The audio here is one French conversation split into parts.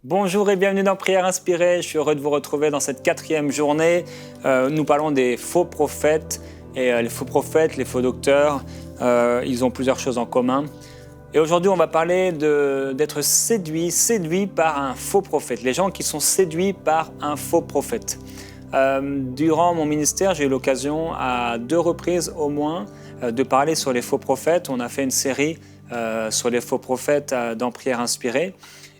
Bonjour et bienvenue dans Prière Inspirée. Je suis heureux de vous retrouver dans cette 4e journée. Nous parlons des faux prophètes. Et les faux prophètes, les faux docteurs, ils ont plusieurs choses en commun. Et aujourd'hui, on va parler d'être séduit par un faux prophète. Les gens qui sont séduits par un faux prophète. Durant mon ministère, j'ai eu l'occasion à 2 reprises au moins de parler sur les faux prophètes. On a fait une série sur les faux prophètes dans Prière Inspirée.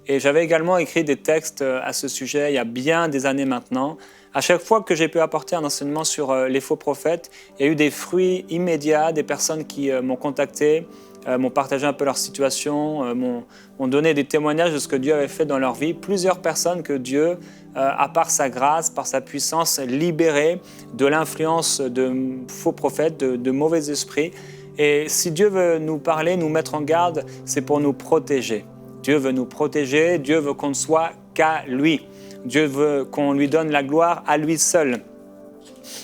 Et j'avais également écrit des textes à ce sujet il y a bien des années maintenant. À chaque fois que j'ai pu apporter un enseignement sur les faux prophètes, il y a eu des fruits immédiats, des personnes qui m'ont contacté, m'ont partagé un peu leur situation, m'ont donné des témoignages de ce que Dieu avait fait dans leur vie. Plusieurs personnes que Dieu a par sa grâce, par sa puissance, libérées de l'influence de faux prophètes, de mauvais esprits. Et si Dieu veut nous parler, nous mettre en garde, c'est pour nous protéger. Dieu veut nous protéger, Dieu veut qu'on ne soit qu'à lui. Dieu veut qu'on lui donne la gloire à lui seul.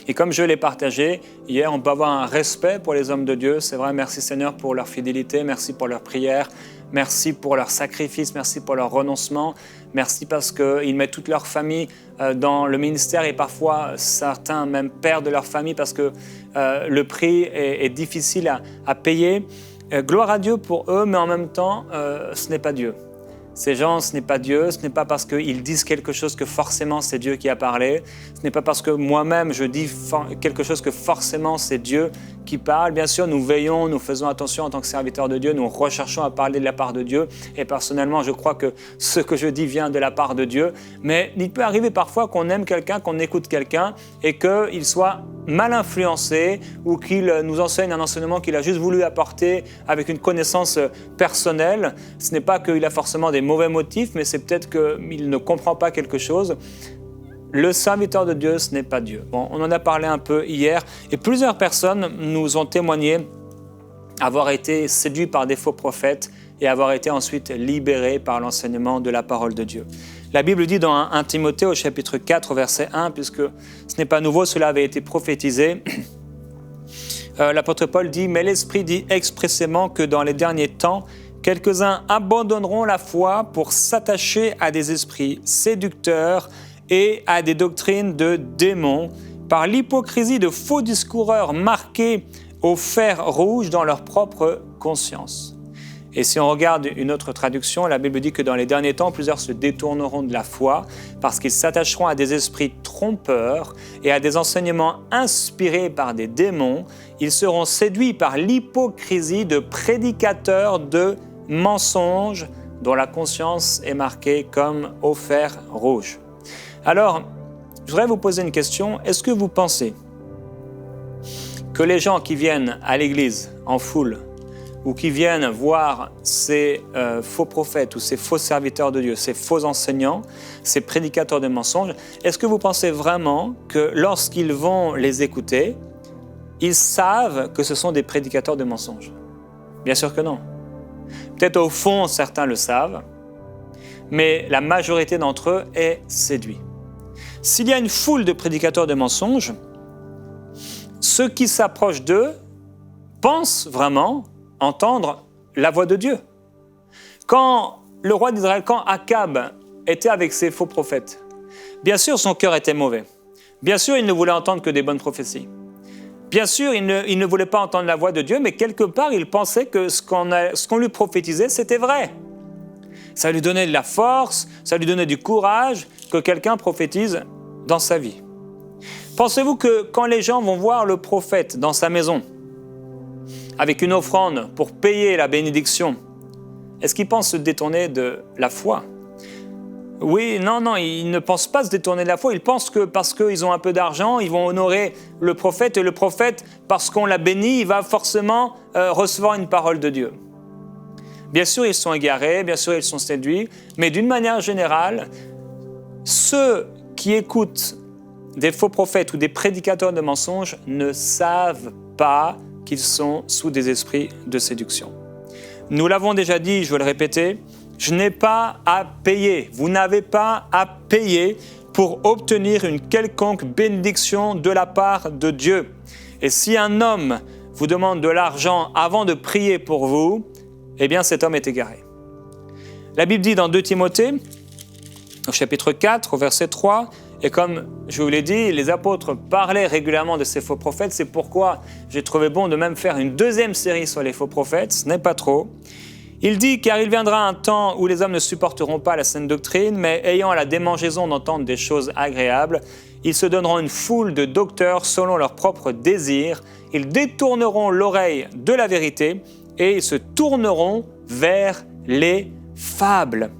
Et comme je l'ai partagé hier, on peut avoir un respect pour les hommes de Dieu. C'est vrai, merci Seigneur pour leur fidélité, merci pour leur prière, merci pour leur sacrifice, merci pour leur renoncement. Merci parce qu'ils mettent toute leur famille dans le ministère et parfois certains même perdent leur famille parce que le prix est difficile à payer. Gloire à Dieu pour eux, mais en même temps, ce n'est pas Dieu. Ces gens, ce n'est pas Dieu, ce n'est pas parce qu'ils disent quelque chose que forcément c'est Dieu qui a parlé, ce n'est pas parce que moi-même je dis quelque chose que forcément c'est Dieu qui parle. Bien sûr, nous veillons, nous faisons attention en tant que serviteurs de Dieu, nous recherchons à parler de la part de Dieu et personnellement, je crois que ce que je dis vient de la part de Dieu. Mais il peut arriver parfois qu'on aime quelqu'un, qu'on écoute quelqu'un et qu'il soit mal influencé ou qu'il nous enseigne un enseignement qu'il a juste voulu apporter avec une connaissance personnelle. Ce n'est pas qu'il a forcément des mauvais motifs, mais c'est peut-être qu'il ne comprend pas quelque chose. Le serviteur de Dieu, ce n'est pas Dieu. Bon, on en a parlé un peu hier et plusieurs personnes nous ont témoigné avoir été séduits par des faux prophètes et avoir été ensuite libérés par l'enseignement de la parole de Dieu. La Bible dit dans 1 Timothée au chapitre 4, verset 1, puisque ce n'est pas nouveau, cela avait été prophétisé. L'apôtre Paul dit « Mais l'Esprit dit expressément que dans les derniers temps, quelques-uns abandonneront la foi pour s'attacher à des esprits séducteurs et à des doctrines de démons, par l'hypocrisie de faux discoureurs marqués au fer rouge dans leur propre conscience. » Et si on regarde une autre traduction, la Bible dit que dans les derniers temps, plusieurs se détourneront de la foi parce qu'ils s'attacheront à des esprits trompeurs et à des enseignements inspirés par des démons. Ils seront séduits par l'hypocrisie de prédicateurs de mensonges dont la conscience est marquée comme au fer rouge. Alors, je voudrais vous poser une question. Est-ce que vous pensez que les gens qui viennent à l'église en foule ou qui viennent voir ces faux prophètes ou ces faux serviteurs de Dieu, ces faux enseignants, ces prédicateurs de mensonges, est-ce que vous pensez vraiment que lorsqu'ils vont les écouter, ils savent que ce sont des prédicateurs de mensonges? Bien sûr que non. Peut-être au fond, certains le savent, mais la majorité d'entre eux est séduite. S'il y a une foule de prédicateurs de mensonges, ceux qui s'approchent d'eux pensent vraiment entendre la voix de Dieu. Quand le roi d'Israël, quand Akab était avec ses faux prophètes, bien sûr son cœur était mauvais. Bien sûr il ne voulait entendre que des bonnes prophéties. Bien sûr il ne voulait pas entendre la voix de Dieu, mais quelque part il pensait que ce qu'on lui prophétisait c'était vrai. Ça lui donnait de la force, ça lui donnait du courage que quelqu'un prophétise dans sa vie. Pensez-vous que quand les gens vont voir le prophète dans sa maison, avec une offrande pour payer la bénédiction, est-ce qu'ils pensent se détourner de la foi? Oui, non, ils ne pensent pas se détourner de la foi. Ils pensent que parce qu'ils ont un peu d'argent, ils vont honorer le prophète. Et le prophète, parce qu'on l'a béni, il va forcément recevoir une parole de Dieu. Bien sûr, ils sont égarés, bien sûr, ils sont séduits. Mais d'une manière générale, ceux qui écoutent des faux prophètes ou des prédicateurs de mensonges ne savent pas qu'ils sont sous des esprits de séduction. Nous l'avons déjà dit, je veux le répéter, je n'ai pas à payer, vous n'avez pas à payer pour obtenir une quelconque bénédiction de la part de Dieu. Et si un homme vous demande de l'argent avant de prier pour vous, eh bien cet homme est égaré. La Bible dit dans 2 Timothée, Au chapitre 4, au verset 3, et comme je vous l'ai dit, les apôtres parlaient régulièrement de ces faux prophètes. C'est pourquoi j'ai trouvé bon de même faire une deuxième série sur les faux prophètes. Ce n'est pas trop. Il dit « Car il viendra un temps où les hommes ne supporteront pas la saine doctrine, mais ayant la démangeaison d'entendre des choses agréables, ils se donneront une foule de docteurs selon leurs propres désirs. Ils détourneront l'oreille de la vérité et ils se tourneront vers les fables. »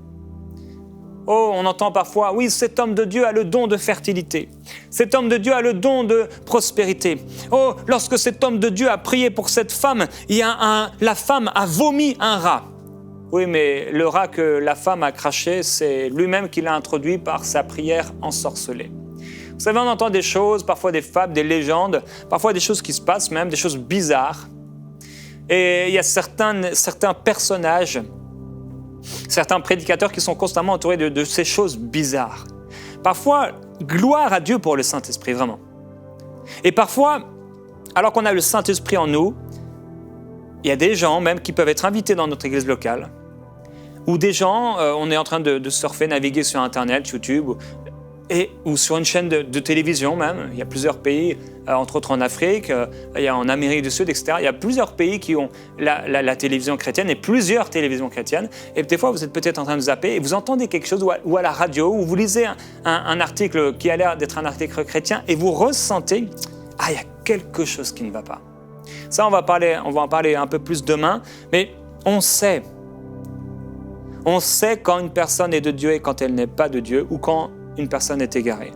Oh, on entend parfois, oui, cet homme de Dieu a le don de fertilité. Cet homme de Dieu a le don de prospérité. Oh, lorsque cet homme de Dieu a prié pour cette femme, la femme a vomi un rat. Oui, mais le rat que la femme a craché, c'est lui-même qui l'a introduit par sa prière ensorcelée. Vous savez, on entend des choses, parfois des fables, des légendes, parfois des choses qui se passent même, des choses bizarres. Et il y a certains personnages, certains prédicateurs qui sont constamment entourés de ces choses bizarres. Parfois, gloire à Dieu pour le Saint-Esprit, vraiment. Et parfois, alors qu'on a le Saint-Esprit en nous, il y a des gens même qui peuvent être invités dans notre église locale, ou des gens, on est en train de surfer, naviguer sur Internet, YouTube, ou sur une chaîne de télévision même. Il y a plusieurs pays, entre autres en Afrique, il y a en Amérique du Sud, etc. Il y a plusieurs pays qui ont la télévision chrétienne et plusieurs télévisions chrétiennes. Et des fois, vous êtes peut-être en train de zapper et vous entendez quelque chose, ou à la radio, ou vous lisez un article qui a l'air d'être un article chrétien et vous ressentez « Ah, il y a quelque chose qui ne va pas ». Ça, on va en parler un peu plus demain, mais on sait quand une personne est de Dieu et quand elle n'est pas de Dieu, ou quand une personne est égarée.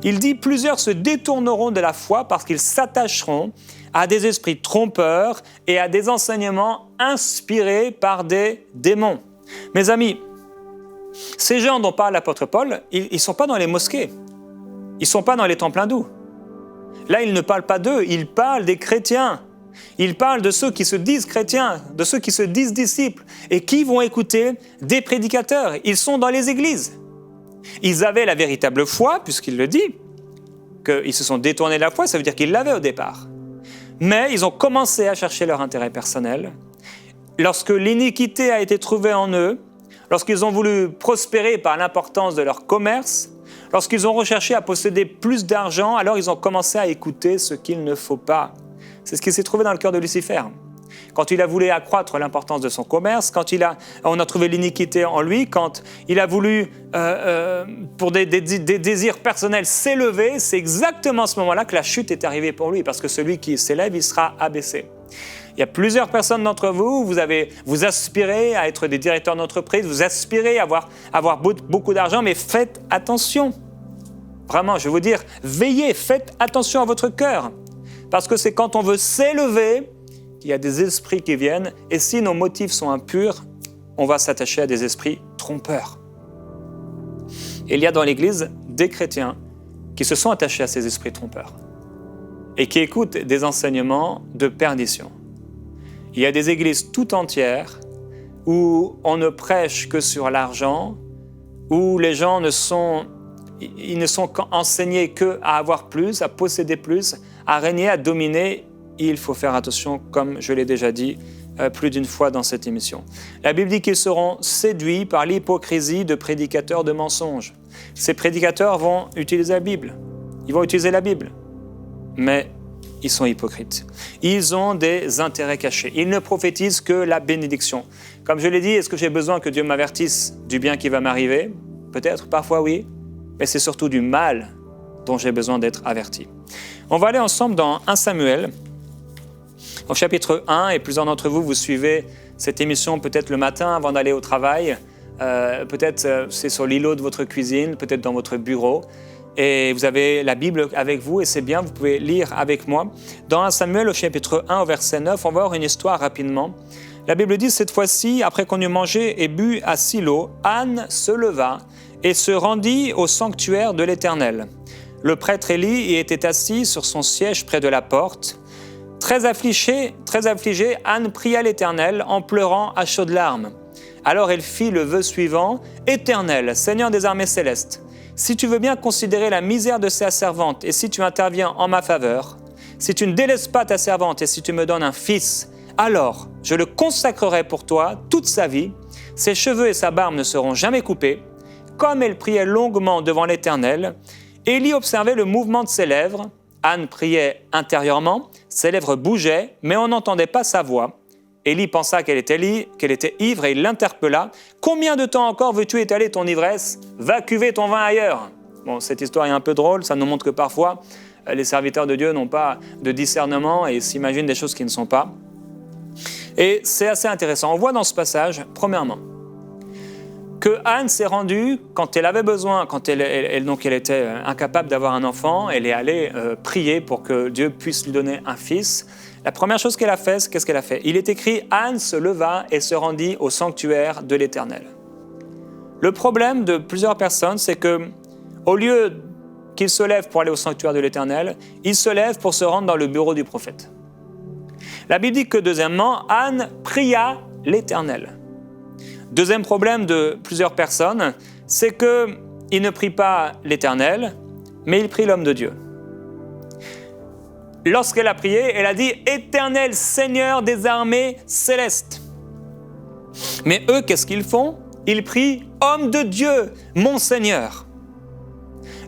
Il dit « Plusieurs se détourneront de la foi parce qu'ils s'attacheront à des esprits trompeurs et à des enseignements inspirés par des démons. » Mes amis, ces gens dont parle l'apôtre Paul, ils ne sont pas dans les mosquées, ils ne sont pas dans les temples hindous. Là, il ne parle pas d'eux, il parle des chrétiens. Il parle de ceux qui se disent chrétiens, de ceux qui se disent disciples et qui vont écouter des prédicateurs. Ils sont dans les églises. Ils avaient la véritable foi, puisqu'il le dit, qu'ils se sont détournés de la foi, ça veut dire qu'ils l'avaient au départ. Mais ils ont commencé à chercher leur intérêt personnel. Lorsque l'iniquité a été trouvée en eux, lorsqu'ils ont voulu prospérer par l'importance de leur commerce, lorsqu'ils ont recherché à posséder plus d'argent, alors ils ont commencé à écouter ce qu'il ne faut pas. C'est ce qui s'est trouvé dans le cœur de Lucifer. Quand il a voulu accroître l'importance de son commerce, quand on a trouvé l'iniquité en lui, quand il a voulu, pour des désirs personnels, s'élever, c'est exactement à ce moment-là que la chute est arrivée pour lui, parce que celui qui s'élève, il sera abaissé. Il y a plusieurs personnes d'entre vous, vous aspirez à être des directeurs d'entreprise, vous aspirez à avoir beaucoup d'argent, mais faites attention. Vraiment, je vais vous dire, veillez, faites attention à votre cœur. Parce que c'est quand on veut s'élever qu'il y a des esprits qui viennent. Et si nos motifs sont impurs, on va s'attacher à des esprits trompeurs. Et il y a dans l'Église des chrétiens qui se sont attachés à ces esprits trompeurs et qui écoutent des enseignements de perdition. Il y a des églises tout entières où on ne prêche que sur l'argent, où les gens ne sont enseignés qu'à avoir plus, à posséder plus, à régner, à dominer. Il faut faire attention, comme je l'ai déjà dit plus d'une fois dans cette émission. La Bible dit qu'ils seront séduits par l'hypocrisie de prédicateurs de mensonges. Ces prédicateurs vont utiliser la Bible. Ils vont utiliser la Bible. Mais ils sont hypocrites. Ils ont des intérêts cachés. Ils ne prophétisent que la bénédiction. Comme je l'ai dit, est-ce que j'ai besoin que Dieu m'avertisse du bien qui va m'arriver? Peut-être, parfois oui. Mais c'est surtout du mal dont j'ai besoin d'être averti. On va aller ensemble dans 1 Samuel, au chapitre 1, et plusieurs d'entre vous suivez cette émission peut-être le matin avant d'aller au travail, peut-être c'est sur l'îlot de votre cuisine, peut-être dans votre bureau, et vous avez la Bible avec vous, et c'est bien, vous pouvez lire avec moi. Dans 1 Samuel, au chapitre 1, au verset 9, on va voir une histoire rapidement. La Bible dit, cette fois-ci, après qu'on eut mangé et bu à Silo, Anne se leva et se rendit au sanctuaire de l'Éternel. Le prêtre Élie y était assis sur son siège près de la porte. Très affligée, Anne pria l'Éternel en pleurant à chaudes larmes. Alors elle fit le vœu suivant, « Éternel, Seigneur des armées célestes, si tu veux bien considérer la misère de sa servante et si tu interviens en ma faveur, si tu ne délaisses pas ta servante et si tu me donnes un fils, alors je le consacrerai pour toi toute sa vie, ses cheveux et sa barbe ne seront jamais coupés, comme elle priait longuement devant l'Éternel, Élie observait le mouvement de ses lèvres. Anne priait intérieurement, ses lèvres bougeaient, mais on n'entendait pas sa voix. Élie pensa qu'elle était ivre et il l'interpella. « Combien de temps encore veux-tu étaler ton ivresse? Va cuver ton vin ailleurs !» Bon, cette histoire est un peu drôle, ça nous montre que parfois, les serviteurs de Dieu n'ont pas de discernement et s'imaginent des choses qui ne sont pas. Et c'est assez intéressant. On voit dans ce passage, premièrement, que Anne s'est rendue, quand elle avait besoin, quand elle était incapable d'avoir un enfant, elle est allée prier pour que Dieu puisse lui donner un fils. La première chose qu'elle a fait, qu'est-ce qu'elle a fait? Il est écrit « Anne se leva et se rendit au sanctuaire de l'Éternel ». Le problème de plusieurs personnes, c'est que au lieu qu'ils se lèvent pour aller au sanctuaire de l'Éternel, ils se lèvent pour se rendre dans le bureau du prophète. La Bible dit que deuxièmement, Anne pria l'Éternel. Deuxième problème de plusieurs personnes, c'est qu'ils ne prient pas l'Éternel, mais ils prient l'homme de Dieu. Lorsqu'elle a prié, elle a dit « Éternel Seigneur des armées célestes ». Mais eux, qu'est-ce qu'ils font? Ils prient « Homme de Dieu, mon Seigneur ».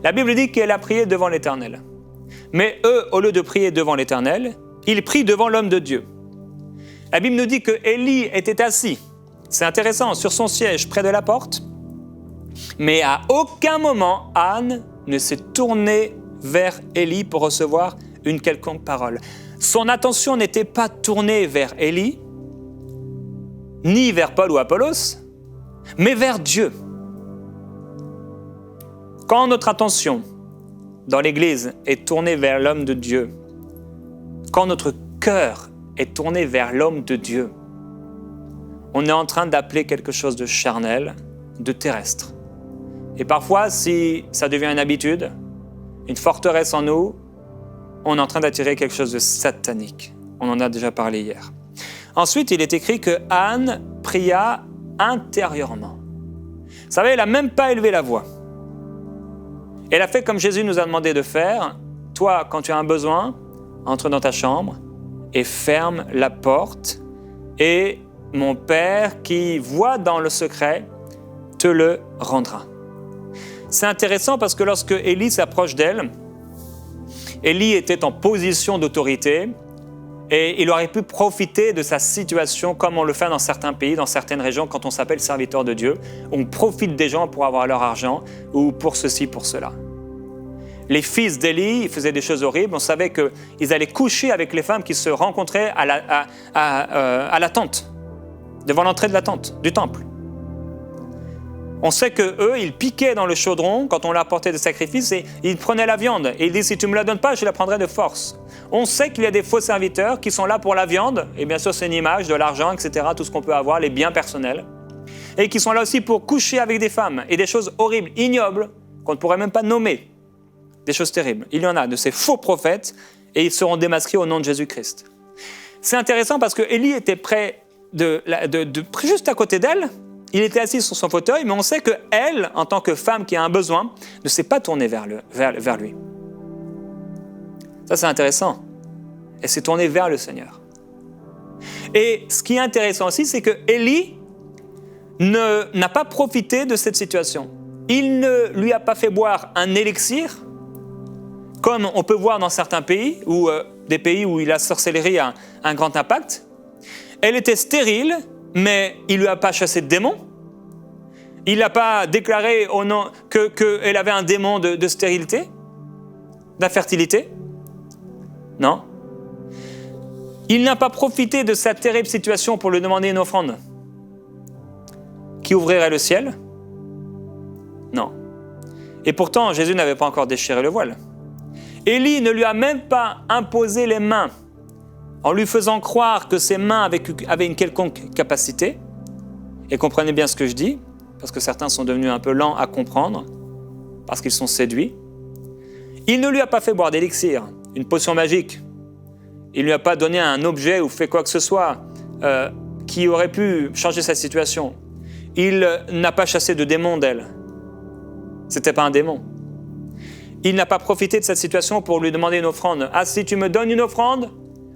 La Bible dit qu'elle a prié devant l'Éternel. Mais eux, au lieu de prier devant l'Éternel, ils prient devant l'homme de Dieu. La Bible nous dit que Élie était assis, c'est intéressant, sur son siège près de la porte, mais à aucun moment Anne ne s'est tournée vers Élie pour recevoir une quelconque parole. Son attention n'était pas tournée vers Élie, ni vers Paul ou Apollos, mais vers Dieu. Quand notre attention dans l'Église est tournée vers l'homme de Dieu, quand notre cœur est tourné vers l'homme de Dieu, on est en train d'appeler quelque chose de charnel, de terrestre. Et parfois, si ça devient une habitude, une forteresse en nous, on est en train d'attirer quelque chose de satanique. On en a déjà parlé hier. Ensuite, il est écrit que Anne pria intérieurement. Vous savez, elle n'a même pas élevé la voix. Elle a fait comme Jésus nous a demandé de faire. Toi, quand tu as un besoin, entre dans ta chambre et ferme la porte et mon Père qui voit dans le secret te le rendra. C'est intéressant parce que lorsque Élie s'approche d'elle, Élie était en position d'autorité et il aurait pu profiter de sa situation comme on le fait dans certains pays, dans certaines régions quand on s'appelle serviteur de Dieu. On profite des gens pour avoir leur argent ou pour ceci, pour cela. Les fils d'Élie, ils faisaient des choses horribles. On savait qu'ils allaient coucher avec les femmes qui se rencontraient à la tente, devant l'entrée de la tente, du temple. On sait qu'eux, ils piquaient dans le chaudron quand on leur apportait des sacrifices et ils prenaient la viande. Et ils disent, si tu ne me la donnes pas, je la prendrai de force. On sait qu'il y a des faux serviteurs qui sont là pour la viande, et bien sûr c'est une image de l'argent, etc., tout ce qu'on peut avoir, les biens personnels, et qui sont là aussi pour coucher avec des femmes, et des choses horribles, ignobles, qu'on ne pourrait même pas nommer. Des choses terribles. Il y en a de ces faux prophètes et ils seront démasqués au nom de Jésus-Christ. C'est intéressant parce que Élie était près juste à côté d'elle. Il était assis sur son fauteuil, mais on sait qu'elle, en tant que femme qui a un besoin, ne s'est pas tournée vers lui. Ça, c'est intéressant. Elle s'est tournée vers le Seigneur. Et ce qui est intéressant aussi, c'est que Élie n'a pas profité de cette situation. Il ne lui a pas fait boire un élixir, comme on peut voir dans certains pays, ou des pays où la sorcellerie a un grand impact. Elle était stérile, mais il ne lui a pas chassé de démon. Il n'a pas déclaré au nom qu'elle avait un démon de stérilité, d'infertilité. Non. Il n'a pas profité de sa terrible situation pour lui demander une offrande qui ouvrirait le ciel. Non. Et pourtant, Jésus n'avait pas encore déchiré le voile. Élie ne lui a même pas imposé les mains en lui faisant croire que ses mains avaient une quelconque capacité. Et comprenez bien ce que je dis, parce que certains sont devenus un peu lents à comprendre, parce qu'ils sont séduits. Il ne lui a pas fait boire d'élixir, une potion magique. Il ne lui a pas donné un objet ou fait quoi que ce soit qui aurait pu changer sa situation. Il n'a pas chassé de démon d'elle. C'était pas un démon. Il n'a pas profité de cette situation pour lui demander une offrande. Ah, si tu me donnes une offrande,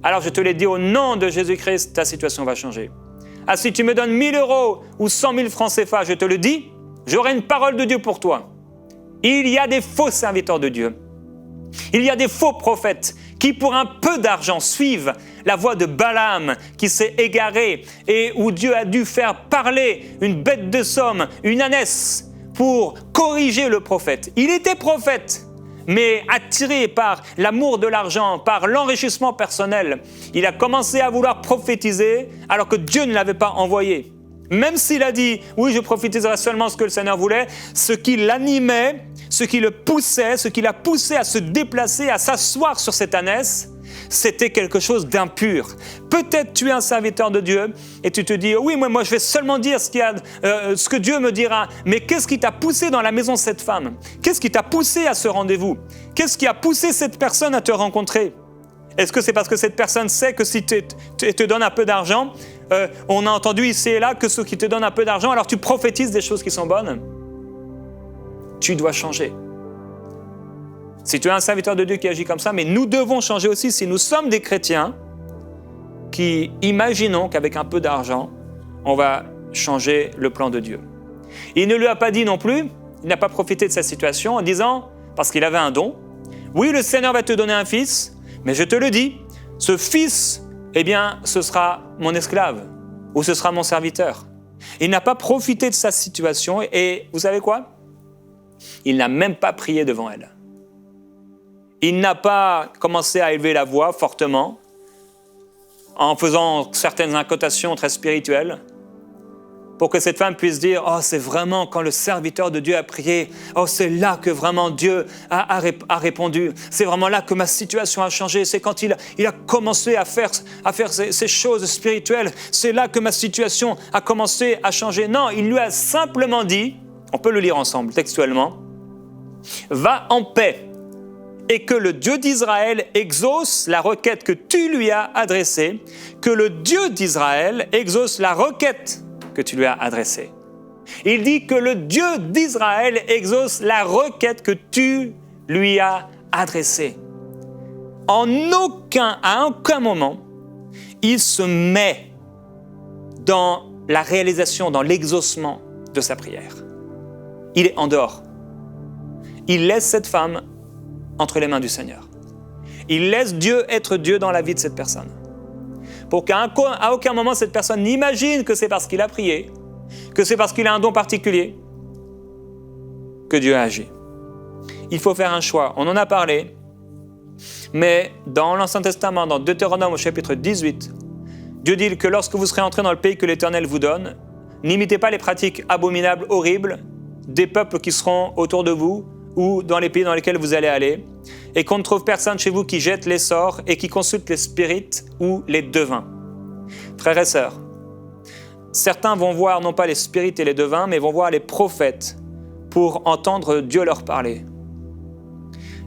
alors je te l'ai dit au nom de Jésus-Christ, ta situation va changer. Ah, si tu me donnes 1 000 € ou 100 000 francs CFA, je te le dis, j'aurai une parole de Dieu pour toi. Il y a des faux serviteurs de Dieu. Il y a des faux prophètes qui, pour un peu d'argent, suivent la voie de Balaam qui s'est égaré et où Dieu a dû faire parler une bête de somme, une ânesse, pour corriger le prophète. Il était prophète, mais attiré par l'amour de l'argent, par l'enrichissement personnel, il a commencé à vouloir prophétiser alors que Dieu ne l'avait pas envoyé. Même s'il a dit « oui, je prophétiserai seulement ce que le Seigneur voulait », ce qui l'animait, ce qui le poussait, ce qui l'a poussé à se déplacer, à s'asseoir sur cette ânesse, c'était quelque chose d'impur. Peut-être tu es un serviteur de Dieu et tu te dis « oui, moi je vais seulement dire ce que Dieu me dira ». Mais qu'est-ce qui t'a poussé dans la maison de cette femme? Qu'est-ce qui t'a poussé à ce rendez-vous? Qu'est-ce qui a poussé cette personne à te rencontrer? Est-ce que c'est parce que cette personne sait que si tu te donnes un peu d'argent, on a entendu ici et là que ceux qui te donnent un peu d'argent, alors tu prophétises des choses qui sont bonnes? Tu dois changer. Si tu es un serviteur de Dieu qui agit comme ça, mais nous devons changer aussi si nous sommes des chrétiens qui imaginons qu'avec un peu d'argent, on va changer le plan de Dieu. Il ne lui a pas dit non plus, il n'a pas profité de sa situation en disant, parce qu'il avait un don, « Oui, le Seigneur va te donner un fils, mais je te le dis, ce fils, eh bien, ce sera mon esclave ou ce sera mon serviteur. » Il n'a pas profité de sa situation et vous savez quoi? Il n'a même pas prié devant elle. Il n'a pas commencé à élever la voix fortement en faisant certaines incantations très spirituelles pour que cette femme puisse dire « Oh, c'est vraiment quand le serviteur de Dieu a prié, oh, c'est là que vraiment Dieu a répondu. C'est vraiment là que ma situation a changé. C'est quand il a commencé à faire ces choses spirituelles. C'est là que ma situation a commencé à changer. » Non, il lui a simplement dit, on peut le lire ensemble textuellement, « Va en paix et que le Dieu d'Israël exauce la requête que tu lui as adressée, que le Dieu d'Israël exauce la requête que tu lui as adressée. » Il dit que le Dieu d'Israël exauce la requête que tu lui as adressée. À aucun moment, il se met dans la réalisation, dans l'exaucement de sa prière. Il est en dehors. Il laisse cette femme entre les mains du Seigneur. Il laisse Dieu être Dieu dans la vie de cette personne. Pour qu'à aucun moment cette personne n'imagine que c'est parce qu'il a prié, que c'est parce qu'il a un don particulier, que Dieu a agi. Il faut faire un choix. On en a parlé, mais dans l'Ancien Testament, dans Deutéronome au chapitre 18, Dieu dit que lorsque vous serez entrés dans le pays que l'Éternel vous donne, n'imitez pas les pratiques abominables, horribles, des peuples qui seront autour de vous, ou dans les pays dans lesquels vous allez aller, et qu'on ne trouve personne chez vous qui jette les sorts et qui consulte les spirites ou les devins. Frères et sœurs, certains vont voir non pas les spirites et les devins, mais vont voir les prophètes pour entendre Dieu leur parler.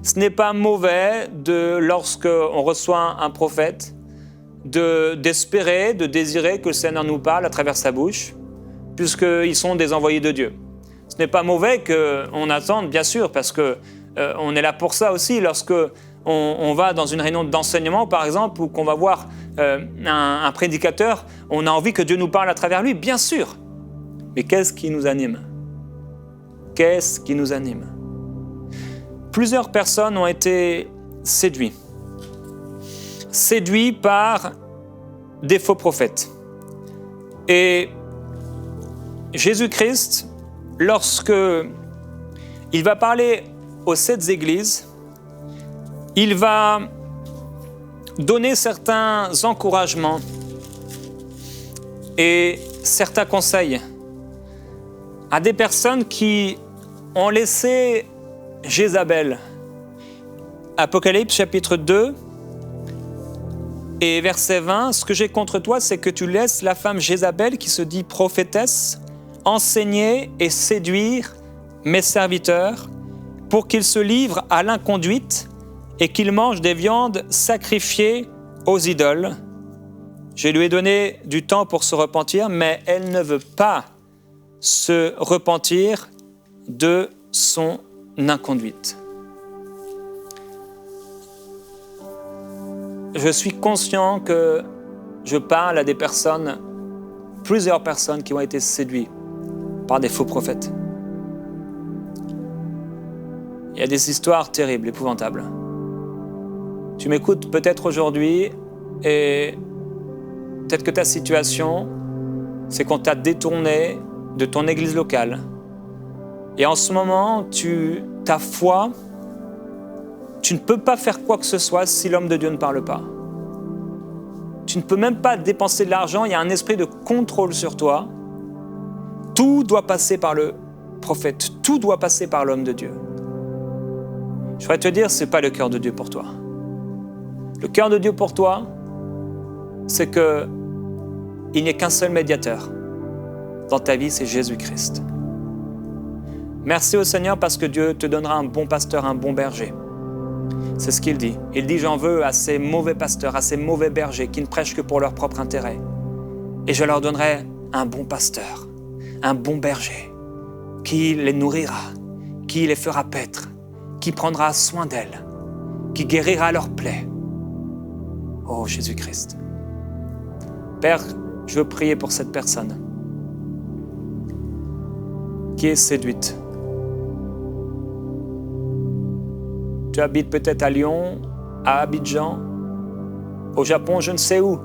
Ce n'est pas mauvais, lorsqu'on reçoit un prophète, d'espérer, de désirer que le Seigneur nous parle à travers sa bouche, puisqu'ils sont des envoyés de Dieu. Ce n'est pas mauvais qu'on attende, bien sûr, parce qu'on est là pour ça aussi. Lorsque on va dans une réunion d'enseignement, par exemple, ou qu'on va voir un prédicateur, on a envie que Dieu nous parle à travers lui, bien sûr. Mais qu'est-ce qui nous anime? Qu'est-ce qui nous anime? Plusieurs personnes ont été séduites par des faux prophètes. Et Jésus-Christ, lorsque il va parler aux 7 églises, il va donner certains encouragements et certains conseils à des personnes qui ont laissé Jézabel. Apocalypse chapitre 2 et verset 20, « Ce que j'ai contre toi, c'est que tu laisses la femme Jézabel, qui se dit prophétesse, enseigner et séduire mes serviteurs pour qu'ils se livrent à l'inconduite et qu'ils mangent des viandes sacrifiées aux idoles. Je lui ai donné du temps pour se repentir, mais elle ne veut pas se repentir de son inconduite. » Je suis conscient que je parle à plusieurs personnes qui ont été séduites par des faux prophètes. Il y a des histoires terribles, épouvantables. Tu m'écoutes peut-être aujourd'hui et peut-être que ta situation, c'est qu'on t'a détourné de ton église locale. Et en ce moment, ta foi, tu ne peux pas faire quoi que ce soit si l'homme de Dieu ne parle pas. Tu ne peux même pas dépenser de l'argent, il y a un esprit de contrôle sur toi. Tout doit passer par le prophète, tout doit passer par l'homme de Dieu. Je voudrais te dire, ce n'est pas le cœur de Dieu pour toi. Le cœur de Dieu pour toi, c'est qu'il n'y a qu'un seul médiateur dans ta vie, c'est Jésus-Christ. Merci au Seigneur parce que Dieu te donnera un bon pasteur, un bon berger. C'est ce qu'il dit. Il dit, j'en veux à ces mauvais pasteurs, à ces mauvais bergers qui ne prêchent que pour leur propre intérêt. Et je leur donnerai un bon pasteur, un bon berger, qui les nourrira, qui les fera paître, qui prendra soin d'elles, qui guérira leurs plaies. Oh Jésus-Christ. Père, je veux prier pour cette personne qui est séduite. Tu habites peut-être à Lyon, à Abidjan, au Japon, je ne sais où.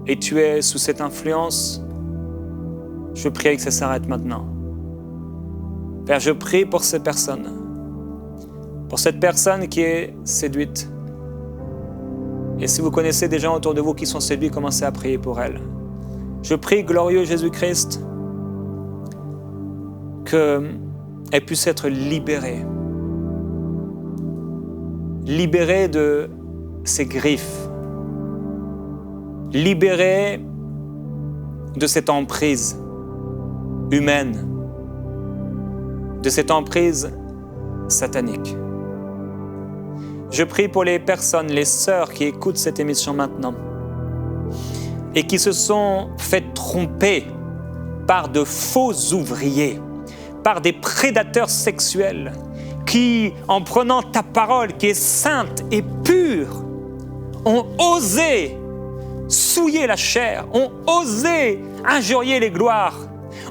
Et tu es sous cette influence. Je prie que ça s'arrête maintenant. Père, je prie pour cette personne. Pour cette personne qui est séduite. Et si vous connaissez des gens autour de vous qui sont séduits, commencez à prier pour elle. Je prie, glorieux Jésus-Christ, qu'elle puisse être libérée. Libérée de ses griffes. Libérée de cette emprise humaine, de cette emprise satanique. Je prie pour les personnes, les sœurs qui écoutent cette émission maintenant et qui se sont fait tromper par de faux ouvriers, par des prédateurs sexuels qui, en prenant ta parole qui est sainte et pure, ont osé souiller la chair, ont osé injurier les gloires,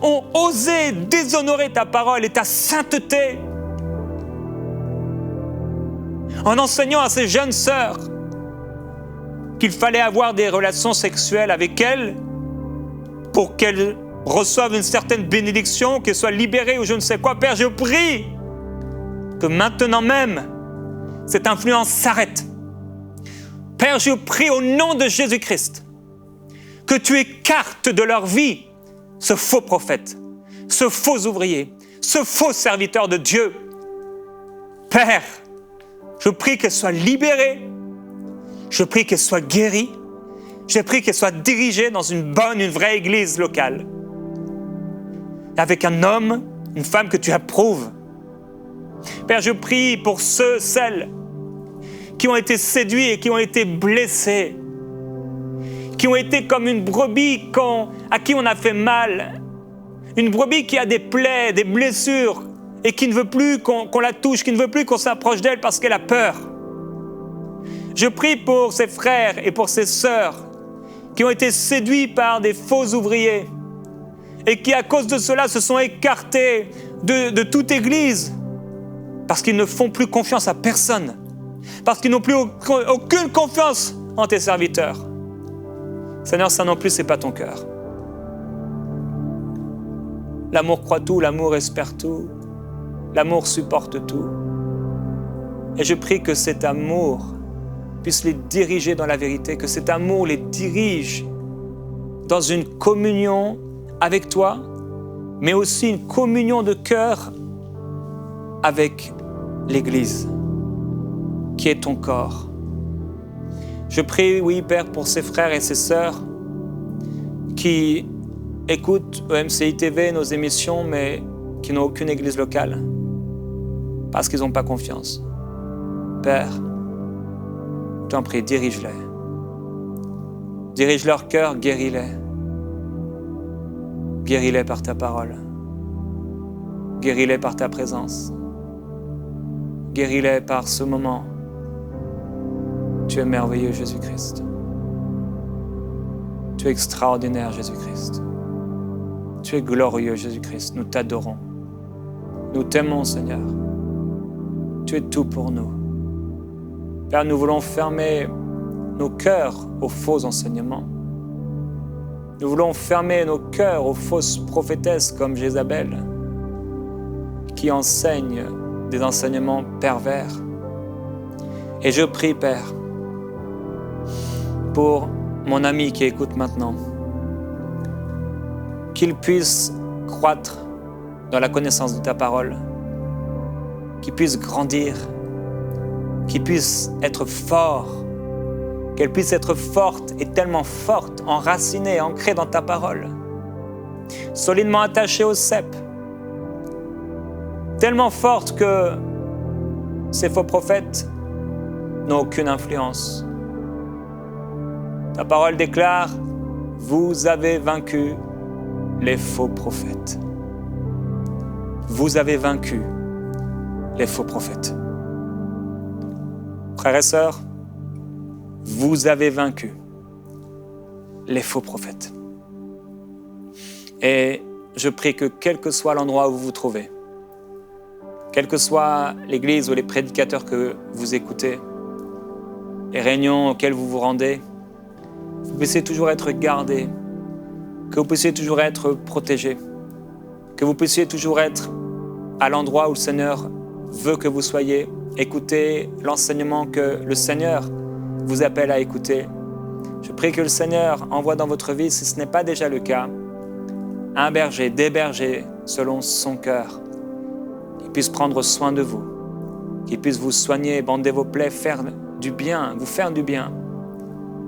ont osé déshonorer ta parole et ta sainteté en enseignant à ces jeunes sœurs qu'il fallait avoir des relations sexuelles avec elles pour qu'elles reçoivent une certaine bénédiction, qu'elles soient libérées ou je ne sais quoi. Père, je prie que maintenant même, cette influence s'arrête. Père, je prie au nom de Jésus-Christ que tu écartes de leur vie ce faux prophète, ce faux ouvrier, ce faux serviteur de Dieu. Père, je prie qu'elle soit libérée, je prie qu'elle soit guérie, je prie qu'elle soit dirigée dans une vraie église locale, avec un homme, une femme que tu approuves. Père, je prie pour celles qui ont été séduits et qui ont été blessés, qui ont été comme une brebis à qui on a fait mal, une brebis qui a des plaies, des blessures, et qui ne veut plus qu'on la touche, qui ne veut plus qu'on s'approche d'elle parce qu'elle a peur. Je prie pour ces frères et pour ces sœurs qui ont été séduits par des faux ouvriers et qui, à cause de cela, se sont écartés de toute église parce qu'ils ne font plus confiance à personne, parce qu'ils n'ont plus aucune confiance en tes serviteurs. Seigneur, ça non plus, ce n'est pas ton cœur. L'amour croit tout, l'amour espère tout, l'amour supporte tout. Et je prie que cet amour puisse les diriger dans la vérité, que cet amour les dirige dans une communion avec toi, mais aussi une communion de cœur avec l'Église, qui est ton corps. Je prie, oui, Père, pour ces frères et ces sœurs qui écoutent EMCI TV, nos émissions, mais qui n'ont aucune église locale, parce qu'ils n'ont pas confiance. Père, je t'en prie, dirige-les. Dirige leur cœur, guéris-les. Guéris-les par ta parole. Guéris-les par ta présence. Guéris-les par ce moment. Tu es merveilleux, Jésus-Christ. Tu es extraordinaire, Jésus-Christ. Tu es glorieux, Jésus-Christ. Nous t'adorons. Nous t'aimons, Seigneur. Tu es tout pour nous. Père, nous voulons fermer nos cœurs aux faux enseignements. Nous voulons fermer nos cœurs aux fausses prophétesses comme Jézabel, qui enseignent des enseignements pervers. Et je prie, Père, pour mon ami qui écoute maintenant, qu'il puisse croître dans la connaissance de ta parole, qu'il puisse grandir, qu'il puisse être fort, qu'elle puisse être forte et tellement forte, enracinée, ancrée dans ta parole, solidement attachée au cep, tellement forte que ces faux prophètes n'ont aucune influence. Ta parole déclare, vous avez vaincu les faux prophètes. Vous avez vaincu les faux prophètes. Frères et sœurs, vous avez vaincu les faux prophètes. Et je prie que quel que soit l'endroit où vous vous trouvez, quelle que soit l'église ou les prédicateurs que vous écoutez, les réunions auxquelles vous vous rendez, vous puissiez toujours être gardés, que vous puissiez toujours être protégés, que vous puissiez toujours être à l'endroit où le Seigneur veut que vous soyez, écouter l'enseignement que le Seigneur vous appelle à écouter. Je prie que le Seigneur envoie dans votre vie, si ce n'est pas déjà le cas, un berger, des bergers selon son cœur, qui puisse prendre soin de vous, qui puisse vous soigner, bander vos plaies, faire du bien, vous faire du bien,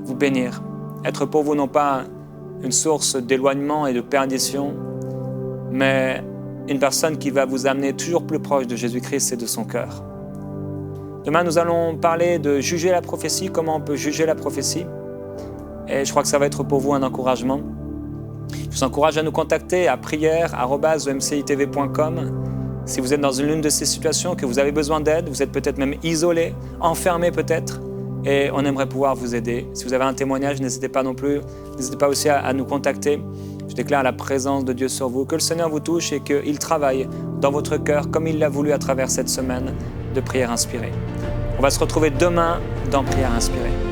vous bénir, être pour vous non pas une source d'éloignement et de perdition, mais une personne qui va vous amener toujours plus proche de Jésus-Christ et de son cœur. Demain, nous allons parler de juger la prophétie, comment on peut juger la prophétie. Et je crois que ça va être pour vous un encouragement. Je vous encourage à nous contacter à prière@emcitv.com. Si vous êtes dans l'une de ces situations, que vous avez besoin d'aide, vous êtes peut-être même isolé, enfermé peut-être, et on aimerait pouvoir vous aider. Si vous avez un témoignage, n'hésitez pas non plus, n'hésitez pas aussi à nous contacter. Je déclare la présence de Dieu sur vous, que le Seigneur vous touche et qu'il travaille dans votre cœur comme il l'a voulu à travers cette semaine de prière inspirée. On va se retrouver demain dans Prière inspirée.